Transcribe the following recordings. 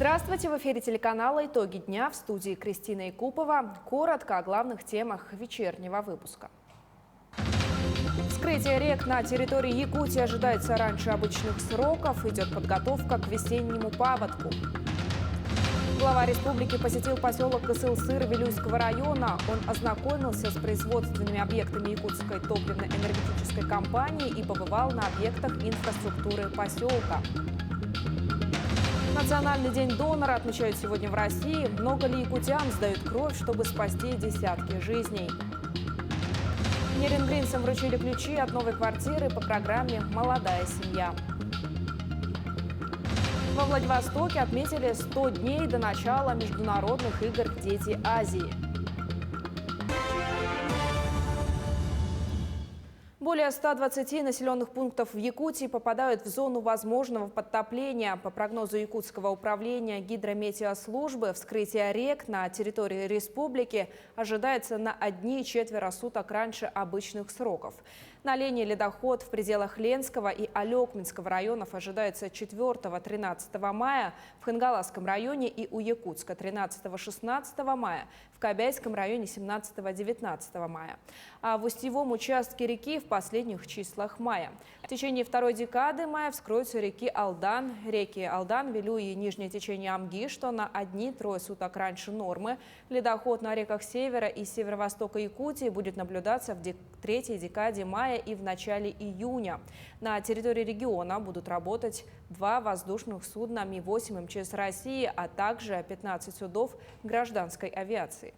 Здравствуйте! В эфире телеканала «Итоги дня», в студии Кристина Якупова. Коротко о главных темах вечернего выпуска. Вскрытие рек на территории Якутии ожидается раньше обычных сроков. Идет подготовка к весеннему паводку. Глава республики посетил поселок Кысыл-Сыр Вилюйского района. Он ознакомился с производственными объектами якутской топливно-энергетической компании и побывал на объектах инфраструктуры поселка. Национальный день донора отмечают сегодня в России. Много ли якутян сдают кровь, чтобы спасти десятки жизней? Нерингринцам вручили ключи от новой квартиры по программе «Молодая семья». Во Владивостоке отметили 100 дней до начала международных игр «Дети Азии». Более 120 населенных пунктов в Якутии попадают в зону возможного подтопления. По прогнозу Якутского управления гидрометеослужбы, вскрытие рек на территории республики ожидается на 1,25 суток раньше обычных сроков. На линии ледоход в пределах Ленского и Алекминского районов ожидается 4-13 мая, в Хангаласском районе и у Якутска 13-16 мая, в Кобяйском районе 17-19 мая. А в устьевом участке реки в последних числах мая. В течение второй декады мая вскроются реки Алдан, Вилюй и нижнее течение Амги, что на 1-3 суток раньше нормы. Ледоход на реках севера и северо-востока Якутии будет наблюдаться в третьей декаде мая и в начале июня. На территории региона будут работать 2 воздушных судна Ми-8 МЧС России, а также 15 судов гражданской авиации.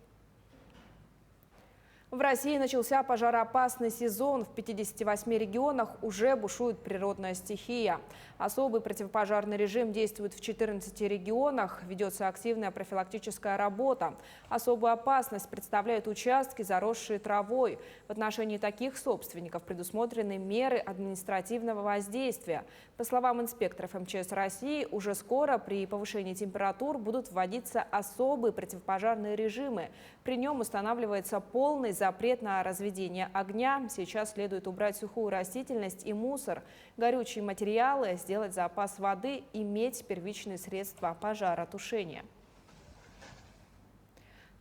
В России начался пожароопасный сезон. В 58 регионах уже бушует природная стихия. Особый противопожарный режим действует в 14 регионах. Ведется активная профилактическая работа. Особую опасность представляют участки, заросшие травой. В отношении таких собственников предусмотрены меры административного воздействия. По словам инспекторов МЧС России, уже скоро при повышении температур будут вводиться особые противопожарные режимы. При нем устанавливается полный запрет на разведение огня. Сейчас следует убрать сухую растительность и мусор, горючие материалы, сделать запас воды, иметь первичные средства пожаротушения.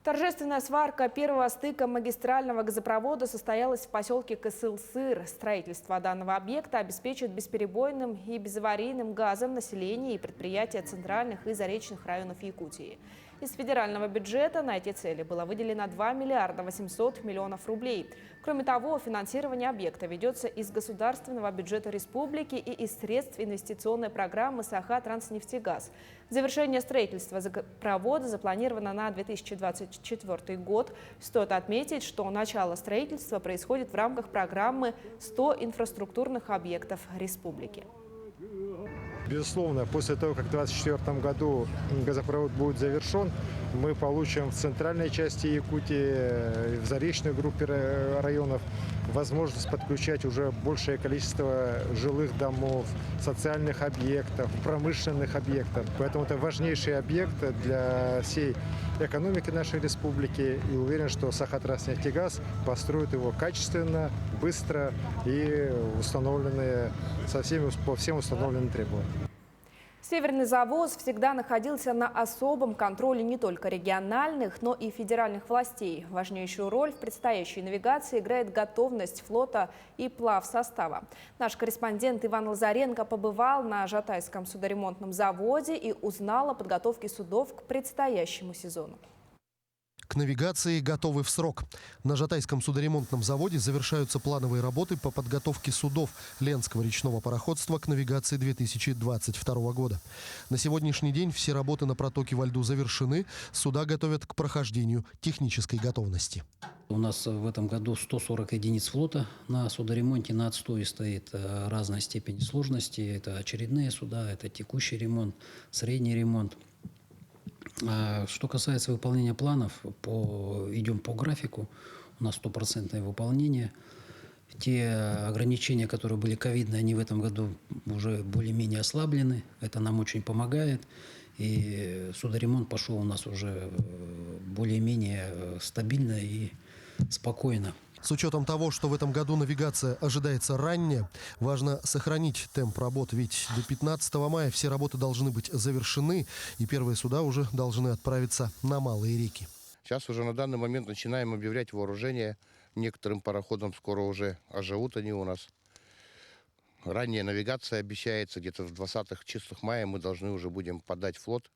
Торжественная сварка первого стыка магистрального газопровода состоялась в поселке Кысыл-Сыр. Строительство данного объекта обеспечит бесперебойным и безаварийным газом население и предприятия центральных и заречных районов Якутии. Из федерального бюджета на эти цели было выделено 2 миллиарда 800 миллионов рублей. Кроме того, финансирование объекта ведется из государственного бюджета республики и из средств инвестиционной программы «Саха-Транснефтегаз». Завершение строительства газопровода запланировано на 2024 год. Стоит отметить, что начало строительства происходит в рамках программы «100 инфраструктурных объектов республики». Безусловно, после того, как в 2024 году газопровод будет завершен, мы получим в центральной части Якутии, в заречной группе районов, возможность подключать уже большее количество жилых домов, социальных объектов, промышленных объектов. Поэтому это важнейший объект для всей экономики нашей республики. И уверен, что Саха-Транснефтегаз построит его качественно, быстро и по всем установленным требованиям. Северный завоз всегда находился на особом контроле не только региональных, но и федеральных властей. Важнейшую роль в предстоящей навигации играет готовность флота и плавсостава. Наш корреспондент Иван Лазаренко побывал на Жатайском судоремонтном заводе и узнал о подготовке судов к предстоящему сезону. К навигации готовы в срок. На Жатайском судоремонтном заводе завершаются плановые работы по подготовке судов Ленского речного пароходства к навигации 2022 года. На сегодняшний день все работы на протоке во льду завершены, суда готовят к прохождению технической готовности. У нас в этом году 140 единиц флота на судоремонте, на отстое стоит разной степени сложности. Это очередные суда, это текущий ремонт, средний ремонт. Что касается выполнения планов, идем по графику, у нас 100% выполнение. Те ограничения, которые были ковидные, они в этом году уже более-менее ослаблены. Это нам очень помогает. И судоремонт пошел у нас уже более-менее стабильно и спокойно. С учетом того, что в этом году навигация ожидается ранняя, важно сохранить темп работ, ведь до 15 мая все работы должны быть завершены, и первые суда уже должны отправиться на малые реки. Сейчас уже на данный момент начинаем объявлять вооружение некоторым пароходам, скоро уже оживут они у нас. Ранняя навигация обещается, где-то в 20-х числах мая мы должны уже будем подать флот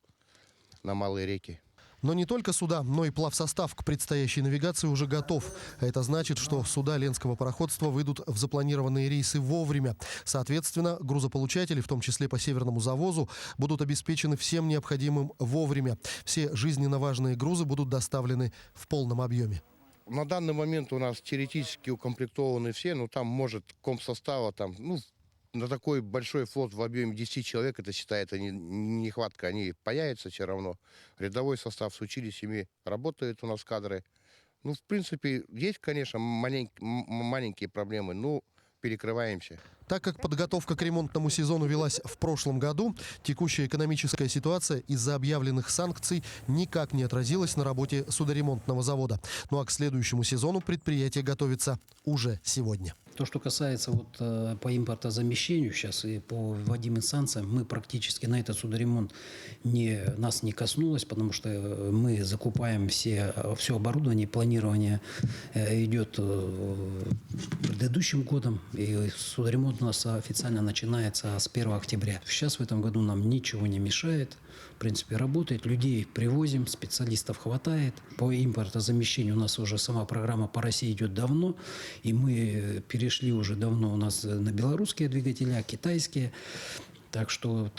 на малые реки. Но не только суда, но и плавсостав к предстоящей навигации уже готов. А это значит, что суда Ленского пароходства выйдут в запланированные рейсы вовремя. Соответственно, грузополучатели, в том числе по северному завозу, будут обеспечены всем необходимым вовремя. Все жизненно важные грузы будут доставлены в полном объеме. На данный момент у нас теоретически укомплектованы все, но там может комсостава, на такой большой флот в объеме 10 человек, это считается нехватка, они появятся все равно. Рядовой состав с училищами работает у нас кадры. В принципе, есть, конечно, маленькие проблемы, перекрываемся. Так как подготовка к ремонтному сезону велась в прошлом году, текущая экономическая ситуация из-за объявленных санкций никак не отразилась на работе судоремонтного завода. Ну а к следующему сезону предприятие готовится уже сегодня. То, что касается по импортозамещению сейчас и по вводимым санкциям, мы практически на этот судоремонт нас не коснулось, потому что мы закупаем все оборудование, планирование идет предыдущим годом, и судоремонт у нас официально начинается с 1 октября. Сейчас в этом году нам ничего не мешает. В принципе, работает. Людей привозим, специалистов хватает. По импортозамещению у нас уже сама программа по России идет давно. И мы перешли уже давно у нас на белорусские двигателя, китайские. Так, чтобы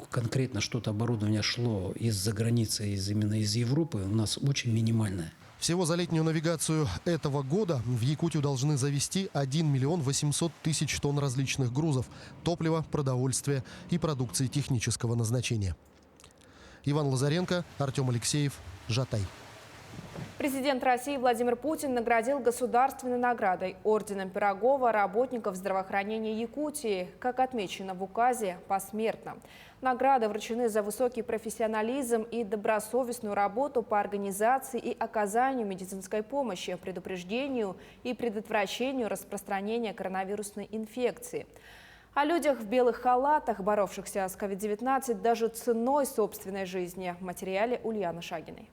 конкретно что-то оборудование шло из-за границы, именно из Европы, у нас очень минимальное. Всего за летнюю навигацию этого года в Якутию должны завезти 1 миллион 800 тысяч тонн различных грузов – топлива, продовольствия и продукции технического назначения. Иван Лазаренко, Артем Алексеев, Жатай. Президент России Владимир Путин наградил государственной наградой орденом Пирогова работников здравоохранения Якутии, как отмечено в указе, посмертно. Награды вручены за высокий профессионализм и добросовестную работу по организации и оказанию медицинской помощи, предупреждению и предотвращению распространения коронавирусной инфекции. О людях в белых халатах, боровшихся с COVID-19 даже ценой собственной жизни, в материале Ульяны Шагиной.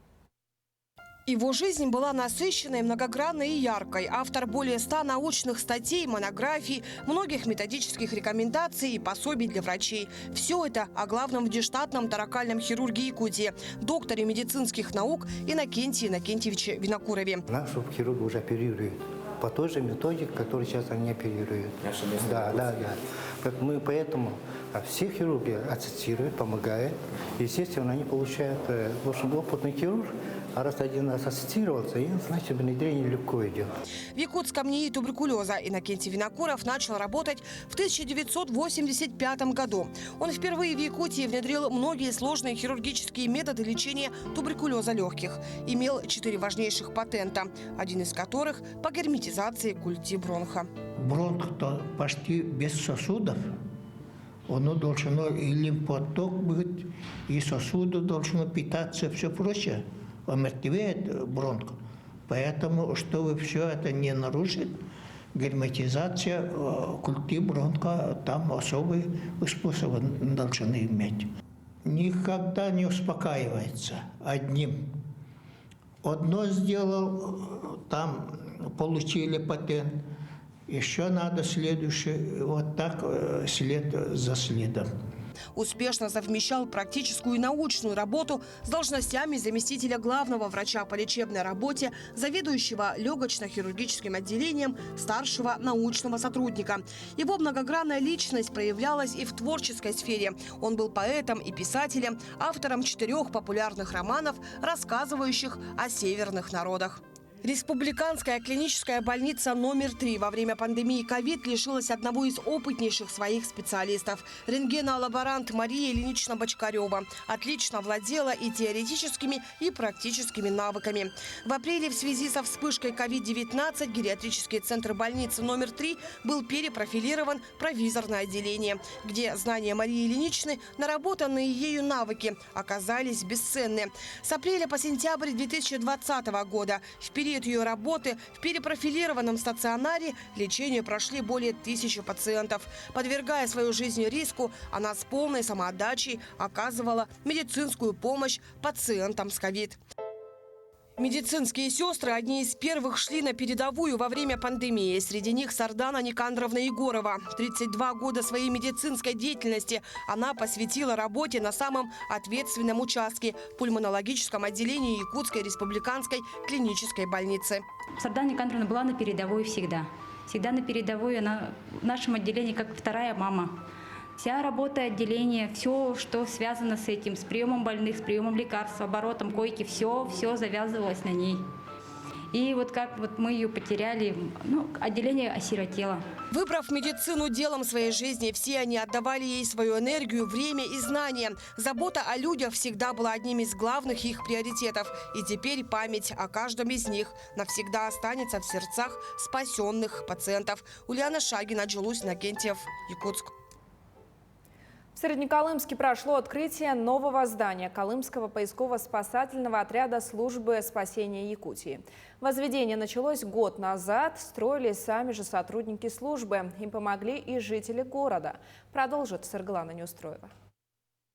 Его жизнь была насыщенной, многогранной и яркой. Автор более 100 научных статей, монографий, многих методических рекомендаций и пособий для врачей. Все это о главном внештатном торакальном хирурге Якутии, докторе медицинских наук Иннокентии Иннокентьевиче Винокурове. Наши хирурги уже оперируют по той же методике, которую сейчас они оперируют. Да. Мы поэтому все хирурги ассистируют, помогают. Естественно, они получают, в общем, опытный хирург. А раз один раз ассистировался, и, значит, внедрение легко идет. В якутском НИИ туберкулеза Иннокентий Винокуров начал работать в 1985 году. Он впервые в Якутии внедрил многие сложные хирургические методы лечения туберкулеза легких. Имел 4 важнейших патента, один из которых по герметизации культи бронха. Бронх-то почти без сосудов. Оно должно и лимфоток быть, и сосуды должны питаться, все прочее. Омертвеет бронх. Поэтому, чтобы все это не нарушить, герметизация культи бронха там особый способ должны иметь. Никогда не успокаивается одним. Одно сделал, там получили патент, еще надо следующее, вот так след за следом. Успешно совмещал практическую и научную работу с должностями заместителя главного врача по лечебной работе, заведующего легочно-хирургическим отделением, старшего научного сотрудника. Его многогранная личность проявлялась и в творческой сфере. Он был поэтом и писателем, автором 4 популярных романов, рассказывающих о северных народах. Республиканская клиническая больница номер 3 во время пандемии ковид лишилась одного из опытнейших своих специалистов. Рентгенолаборант Мария Ильинична Бочкарева отлично владела и теоретическими, и практическими навыками. В апреле в связи со вспышкой COVID-19 гериатрический центр больницы номер 3 был перепрофилирован в провизорное отделение, где знания Марии Ильиничны, наработанные ею навыки, оказались бесценны. С апреля по сентябрь 2020 года в период период ее работы в перепрофилированном стационаре лечению прошли более 1000 пациентов. Подвергая свою жизнь риску, она с полной самоотдачей оказывала медицинскую помощь пациентам с ковид. Медицинские сестры одни из первых шли на передовую во время пандемии. Среди них Сардана Никандровна Егорова. 32 года своей медицинской деятельности она посвятила работе на самом ответственном участке – пульмонологическом отделении Якутской республиканской клинической больницы. Сардана Никандровна была на передовой всегда. Всегда на передовой. Она в нашем отделении как вторая мама. Вся работа отделения, все, что связано с этим, с приемом больных, с приемом лекарств, оборотом койки, все завязывалось на ней. И вот как вот мы ее потеряли, отделение осиротело. Выбрав медицину делом своей жизни, все они отдавали ей свою энергию, время и знания. Забота о людях всегда была одним из главных их приоритетов. И теперь память о каждом из них навсегда останется в сердцах спасенных пациентов. Ульяна Шагина, Джулус Иннокентьев, Якутск. В Среднеколымске прошло открытие нового здания Колымского поисково-спасательного отряда службы спасения Якутии. Возведение началось год назад, строили сами же сотрудники службы. Им помогли и жители города. Продолжит Сарглана Неустроева.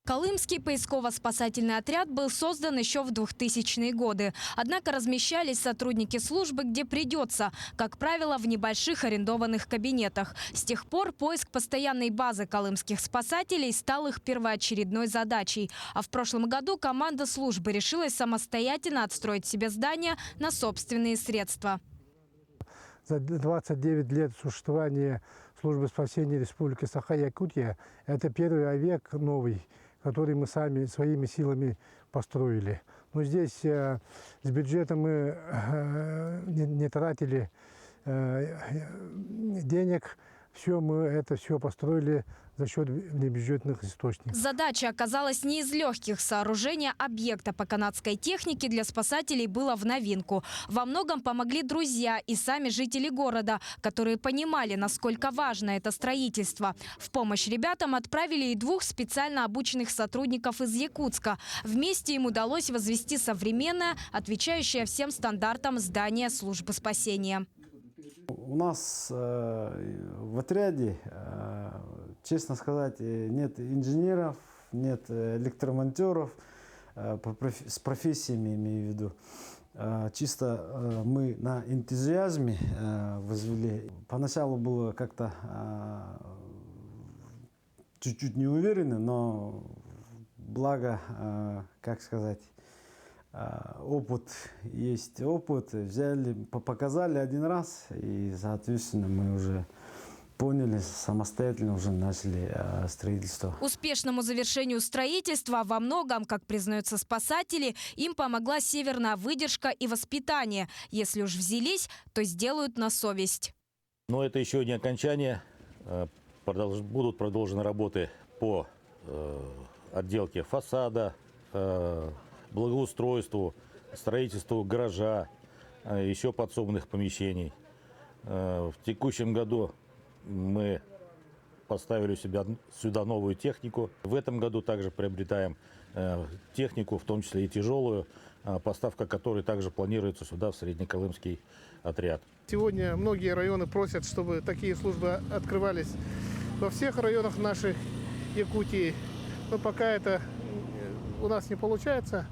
Колымский поисково-спасательный отряд был создан еще в 2000-е годы. Однако размещались сотрудники службы где придется, как правило, в небольших арендованных кабинетах. С тех пор поиск постоянной базы колымских спасателей стал их первоочередной задачей. А в прошлом году команда службы решилась самостоятельно отстроить себе здание на собственные средства. За 29 лет существования службы спасения Республики Саха-Якутия это первый объект новый, который мы сами своими силами построили. Но здесь с бюджета мы не тратили денег. Мы это все построили за счет внебюджетных источников. Задача оказалась не из легких. Сооружение объекта по канадской технике для спасателей было в новинку. Во многом помогли друзья и сами жители города, которые понимали, насколько важно это строительство. В помощь ребятам отправили и 2 специально обученных сотрудников из Якутска. Вместе им удалось возвести современное, отвечающее всем стандартам здание службы спасения. У нас в отряде, честно сказать, нет инженеров, нет электромонтеров, с профессиями имею в виду. Чисто мы на энтузиазме возвели. Поначалу было как-то чуть-чуть неуверенно, но благо, как сказать, опыт есть опыт. Взяли, показали один раз, и, соответственно, мы уже поняли, самостоятельно уже начали строительство. Успешному завершению строительства во многом, как признаются спасатели, им помогла северная выдержка и воспитание. Если уж взялись, то сделают на совесть. Но это еще не окончание. Будут продолжены работы по отделке фасада, благоустройству, строительству гаража, еще подсобных помещений. В текущем году мы поставили сюда новую технику. В этом году также приобретаем технику, в том числе и тяжелую, поставка которой также планируется сюда, в Среднеколымский отряд. Сегодня многие районы просят, чтобы такие службы открывались во всех районах нашей Якутии. Но пока это у нас не получается.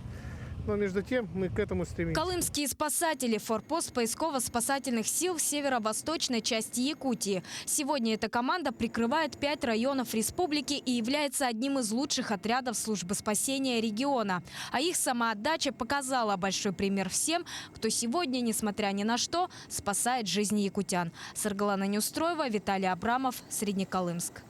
Но между тем мы к этому стремимся. Колымские спасатели – форпост поисково-спасательных сил в северо-восточной части Якутии. Сегодня эта команда прикрывает 5 районов республики и является одним из лучших отрядов службы спасения региона. А их самоотдача показала большой пример всем, кто сегодня, несмотря ни на что, спасает жизни якутян. Саргалана Неустроева, Виталий Абрамов, Среднеколымск.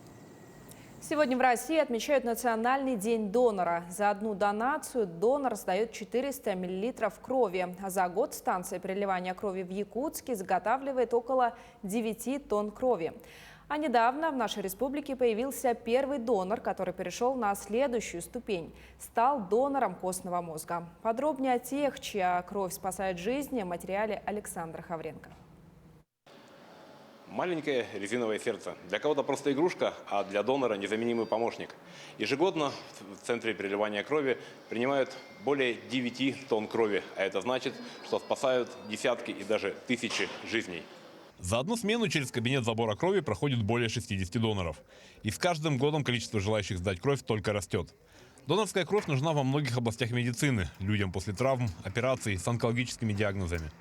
Сегодня в России отмечают Национальный день донора. За одну донацию донор сдает 400 мл крови. А за год станция переливания крови в Якутске заготавливает около 9 тонн крови. А недавно в нашей республике появился первый донор, который перешел на следующую ступень. Стал донором костного мозга. Подробнее о тех, чья кровь спасает жизни, в материале Александра Хавренко. Маленькое резиновое сердце. Для кого-то просто игрушка, а для донора незаменимый помощник. Ежегодно в Центре переливания крови принимают более 9 тонн крови. А это значит, что спасают десятки и даже тысячи жизней. За одну смену через кабинет забора крови проходит более 60 доноров. И с каждым годом количество желающих сдать кровь только растет. Донорская кровь нужна во многих областях медицины. Людям после травм, операций, с онкологическими диагнозами.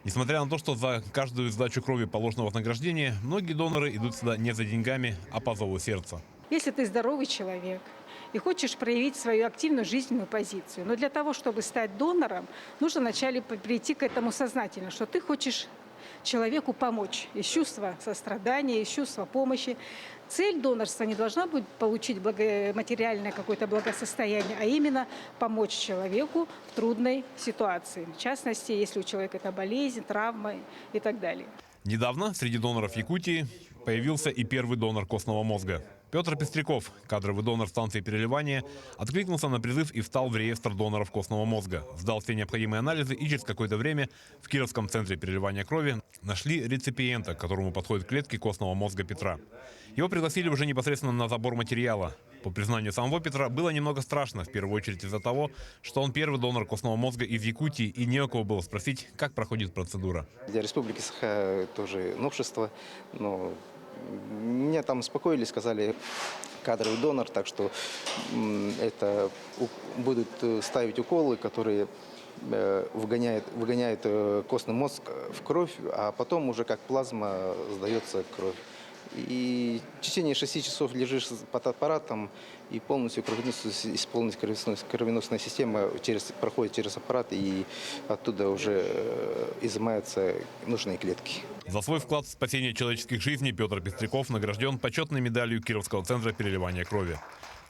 Несмотря на то, что за каждую сдачу крови положено вознаграждение, многие доноры идут сюда не за деньгами, а по зову сердца. Если ты здоровый человек и хочешь проявить свою активную жизненную позицию, но для того, чтобы стать донором, нужно вначале прийти к этому сознательно, что ты хочешь человеку помочь из чувства сострадания, из чувства помощи. Цель донорства не должна быть получить материальное какое-то благосостояние, а именно помочь человеку в трудной ситуации. В частности, если у человека это болезнь, травма и так далее. Недавно среди доноров Якутии появился и первый донор костного мозга. Петр Пестряков, кадровый донор станции переливания, откликнулся на призыв и встал в реестр доноров костного мозга. Сдал все необходимые анализы, и через какое-то время в Кировском центре переливания крови нашли реципиента, к которому подходят клетки костного мозга Петра. Его пригласили уже непосредственно на забор материала. По признанию самого Петра, было немного страшно, в первую очередь из-за того, что он первый донор костного мозга из Якутии, и не у кого было спросить, как проходит процедура. Для Республики Саха тоже новшество, но меня там успокоили, сказали кадровый донор, так что это будут ставить уколы, которые выгоняют костный мозг в кровь, а потом уже как плазма сдается кровь. И в течение 6 часов лежишь под аппаратом, и полностью кровеносная система проходит через аппарат, и оттуда уже изымаются нужные клетки. За свой вклад в спасение человеческих жизней Петр Пестряков награжден почетной медалью Кировского центра переливания крови.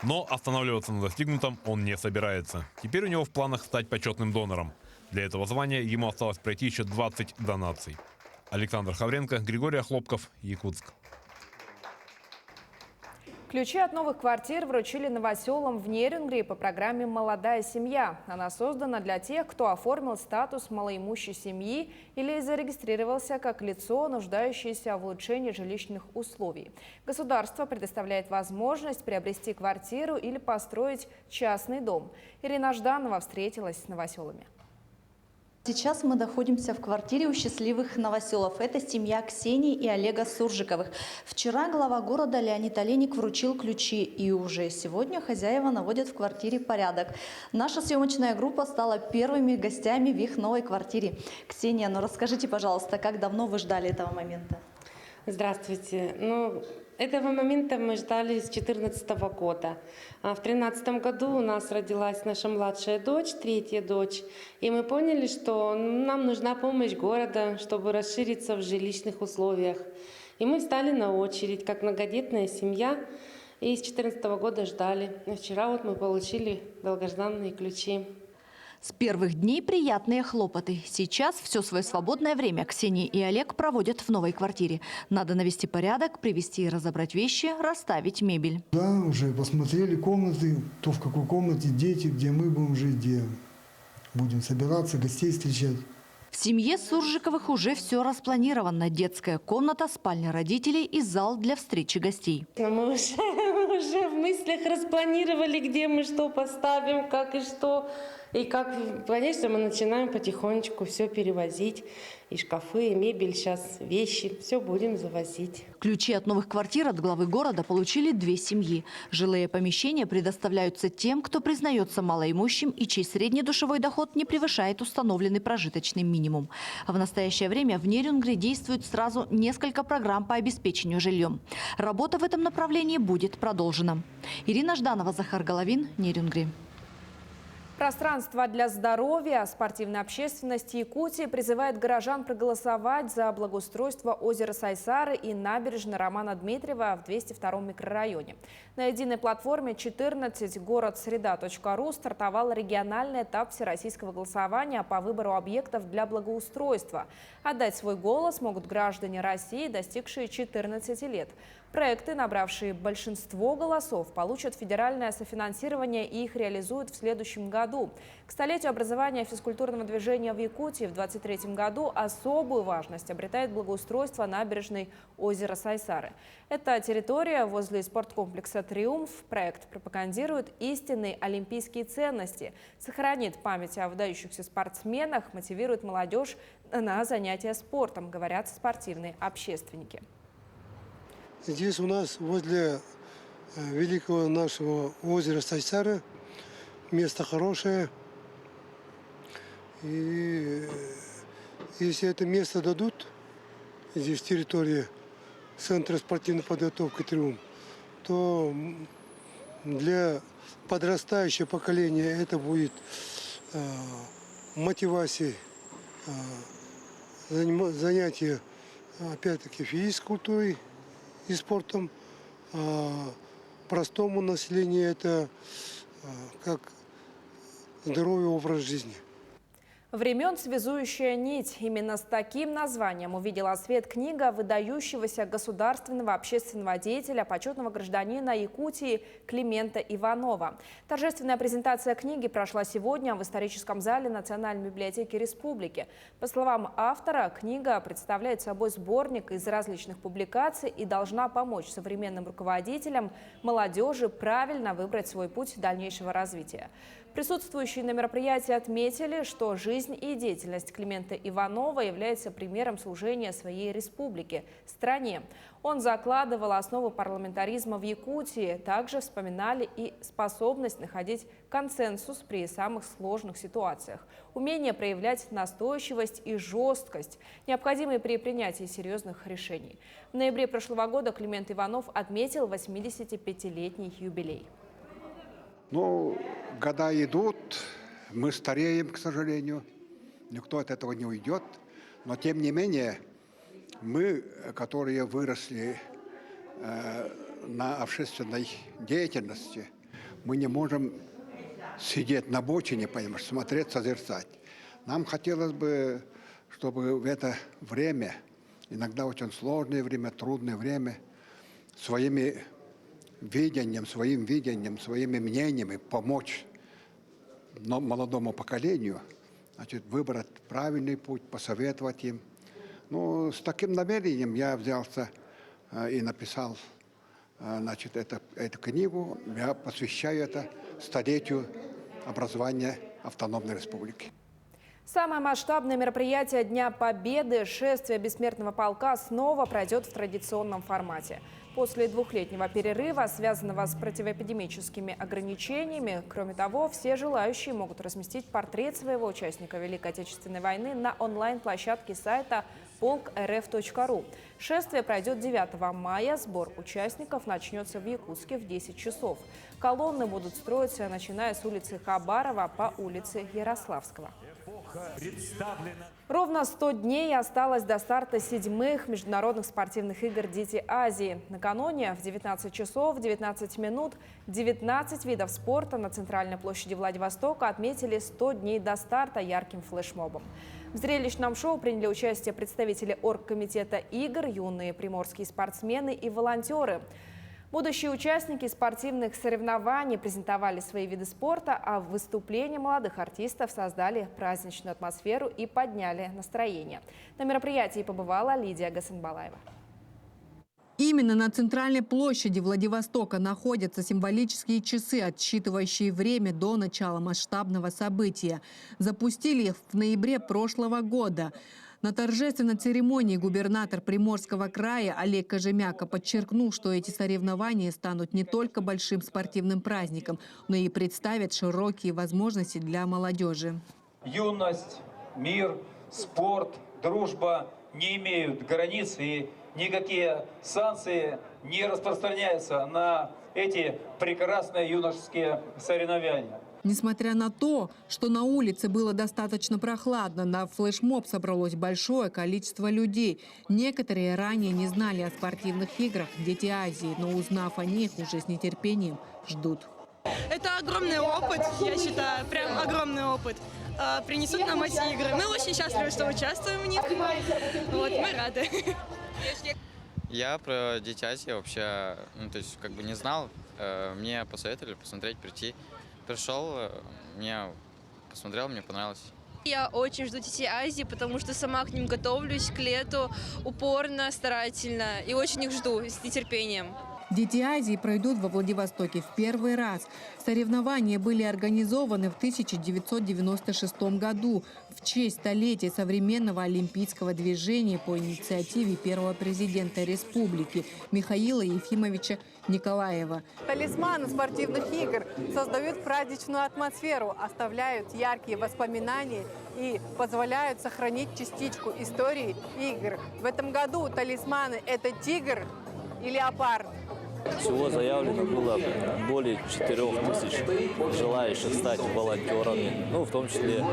Но останавливаться на достигнутом он не собирается. Теперь у него в планах стать почетным донором. Для этого звания ему осталось пройти еще 20 донаций. Александр Хавренко, Григорий Охлопков, Якутск. Ключи от новых квартир вручили новоселам в Нерюнгри по программе «Молодая семья». Она создана для тех, кто оформил статус малоимущей семьи или зарегистрировался как лицо, нуждающееся в улучшении жилищных условий. Государство предоставляет возможность приобрести квартиру или построить частный дом. Ирина Жданова встретилась с новоселами. Сейчас мы находимся в квартире у счастливых новоселов. Это семья Ксении и Олега Суржиковых. Вчера глава города Леонид Олейник вручил ключи, и уже сегодня хозяева наводят в квартире порядок. Наша съемочная группа стала первыми гостями в их новой квартире. Ксения, ну расскажите, пожалуйста, как давно вы ждали этого момента? Здравствуйте. Этого момента мы ждали с 2014 года. В 2013 году у нас родилась наша младшая дочь, третья дочь. И мы поняли, что нам нужна помощь города, чтобы расшириться в жилищных условиях. И мы встали на очередь, как многодетная семья. И с 2014 года ждали. И вчера вот мы получили долгожданные ключи. С первых дней приятные хлопоты. Сейчас все свое свободное время Ксения и Олег проводят в новой квартире. Надо навести порядок, привезти и разобрать вещи, расставить мебель. Да, уже посмотрели комнаты, кто в какой комнате, дети, где мы будем жить, где будем собираться, гостей встречать. В семье Суржиковых уже все распланировано. Детская комната, спальня родителей и зал для встречи гостей. Мы уже в мыслях распланировали, где мы что поставим, как и что. И как, конечно, мы начинаем потихонечку все перевозить. И шкафы, и мебель, сейчас вещи, все будем завозить. Ключи от новых квартир от главы города получили 2 семьи. Жилые помещения предоставляются тем, кто признается малоимущим и чей средний душевой доход не превышает установленный прожиточный минимум. В настоящее время в Нерюнгри действует сразу несколько программ по обеспечению жильем. Работа в этом направлении будет продолжена. Ирина Жданова, Захар Головин, Нерюнгри. Пространство для здоровья. Спортивная общественность Якутии призывает горожан проголосовать за благоустройство озера Сайсары и набережной Романа Дмитриева в 202-м микрорайоне. На единой платформе 14 городсреда.ру стартовал региональный этап всероссийского голосования по выбору объектов для благоустройства. Отдать свой голос могут граждане России, достигшие 14 лет. Проекты, набравшие большинство голосов, получат федеральное софинансирование и их реализуют в следующем году. К столетию образования физкультурного движения в Якутии в 2023 году особую важность обретает благоустройство набережной озера Сайсары. Эта территория возле спорткомплекса «Триумф». Проект пропагандирует истинные олимпийские ценности, сохранит память о выдающихся спортсменах, мотивирует молодежь на занятия спортом, говорят спортивные общественники. Здесь у нас возле великого нашего озера Сайсары место хорошее. И если это место дадут, здесь территория Центра спортивной подготовки «Триумф», то для подрастающего поколения это будет мотивацией занятия, опять-таки, физической культурой и спортом. Простому населению это как здоровый образ жизни. «Времен связующая нить». Именно с таким названием увидела свет книга выдающегося государственного общественного деятеля, почетного гражданина Якутии Климента Иванова. Торжественная презентация книги прошла сегодня в историческом зале Национальной библиотеки Республики. По словам автора, книга представляет собой сборник из различных публикаций и должна помочь современным руководителям, молодежи правильно выбрать свой путь дальнейшего развития. Присутствующие на мероприятии отметили, что жизнь и деятельность Климента Иванова является примером служения своей республике, стране. Он закладывал основы парламентаризма в Якутии. Также вспоминали и способность находить консенсус при самых сложных ситуациях, умение проявлять настойчивость и жесткость, необходимые при принятии серьезных решений. В ноябре прошлого года Климент Иванов отметил 85-летний юбилей. Ну, года идут, мы стареем, к сожалению, никто от этого не уйдет, но тем не менее мы, которые выросли на общественной деятельности, мы не можем сидеть на бочине, понимаешь, смотреть, созерцать. Нам хотелось бы, чтобы в это время, иногда очень сложное время, трудное время, своим видением, своими мнениями помочь молодому поколению, значит, выбрать правильный путь, посоветовать им. Ну, с таким намерением я взялся и написал, значит, эту книгу. Я посвящаю это столетию образования Автономной Республики. Самое масштабное мероприятие Дня Победы, шествие бессмертного полка, снова пройдет в традиционном формате. После двухлетнего перерыва, связанного с противоэпидемическими ограничениями, кроме того, все желающие могут разместить портрет своего участника Великой Отечественной войны на онлайн-площадке сайта polk.rf.ru. Шествие пройдет 9 мая. Сбор участников начнется в Якутске в 10 часов. Колонны будут строиться, начиная с улицы Хабарова по улице Ярославского. Ровно 100 дней осталось до старта 7-х международных спортивных игр «Дети Азии». Накануне в 19 часов 19 минут 19 видов спорта на центральной площади Владивостока отметили 100 дней до старта ярким флешмобом. В зрелищном шоу приняли участие представители оргкомитета игр, юные приморские спортсмены и волонтеры. Будущие участники спортивных соревнований презентовали свои виды спорта, а в выступлении молодых артистов создали праздничную атмосферу и подняли настроение. На мероприятии побывала Лидия Гасанбалаева. Именно на центральной площади Владивостока находятся символические часы, отсчитывающие время до начала масштабного события. Запустили их в ноябре прошлого года. На торжественной церемонии губернатор Приморского края Олег Кожемяка подчеркнул, что эти соревнования станут не только большим спортивным праздником, но и представят широкие возможности для молодежи. Юность, мир, спорт, дружба не имеют границ, и никакие санкции не распространяются на эти прекрасные юношеские соревнования. Несмотря на то, что на улице было достаточно прохладно, на флешмоб собралось большое количество людей. Некоторые ранее не знали о спортивных играх «Дети Азии», но, узнав о них, уже с нетерпением ждут. Это огромный опыт, я считаю, прям огромный опыт. Принесут нам эти игры. Мы очень счастливы, что участвуем в них. Вот, мы рады. Я про «Дети Азии» вообще, как бы не знал. Мне посоветовали посмотреть, прийти. Пришел, посмотрел, мне понравилось. Я очень жду «Детей Азии», потому что сама к ним готовлюсь к лету упорно, старательно и очень их жду с нетерпением. «Дети Азии» пройдут во Владивостоке в первый раз. Соревнования были организованы в 1996 году в честь столетия современного олимпийского движения по инициативе первого президента республики Михаила Ефимовича Николаева. Талисманы спортивных игр создают праздничную атмосферу, оставляют яркие воспоминания и позволяют сохранить частичку истории игр. В этом году талисманы – это тигр и леопард. Всего заявлено было более 4000 желающих стать волонтерами. В том числе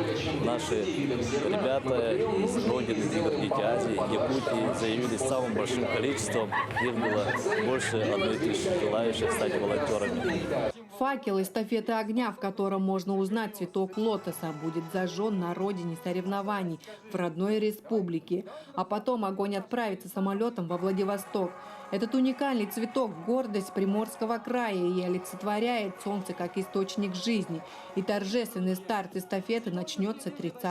наши ребята из родины игр «Дети Азии», Якутии заявились самым большим количеством. Их было больше 1000 желающих стать волонтерами. Факел эстафеты огня, в котором можно узнать цветок лотоса, будет зажжен на родине соревнований в родной республике. А потом огонь отправится самолетом во Владивосток. Этот уникальный цветок – гордость Приморского края и олицетворяет солнце как источник жизни. И торжественный старт эстафеты начнется 30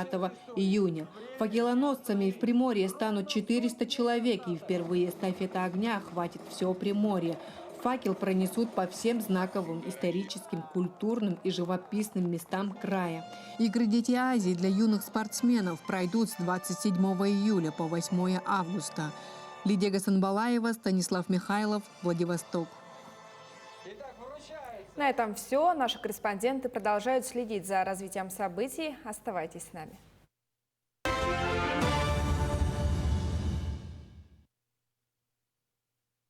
июня. Факелоносцами в Приморье станут 400 человек, и впервые эстафета огня охватит все Приморье. Факел пронесут по всем знаковым историческим, культурным и живописным местам края. Игры «Дети Азии» для юных спортсменов пройдут с 27 июля по 8 августа. Лидия Гасанбалаева, Станислав Михайлов, Владивосток. На этом все. Наши корреспонденты продолжают следить за развитием событий. Оставайтесь с нами.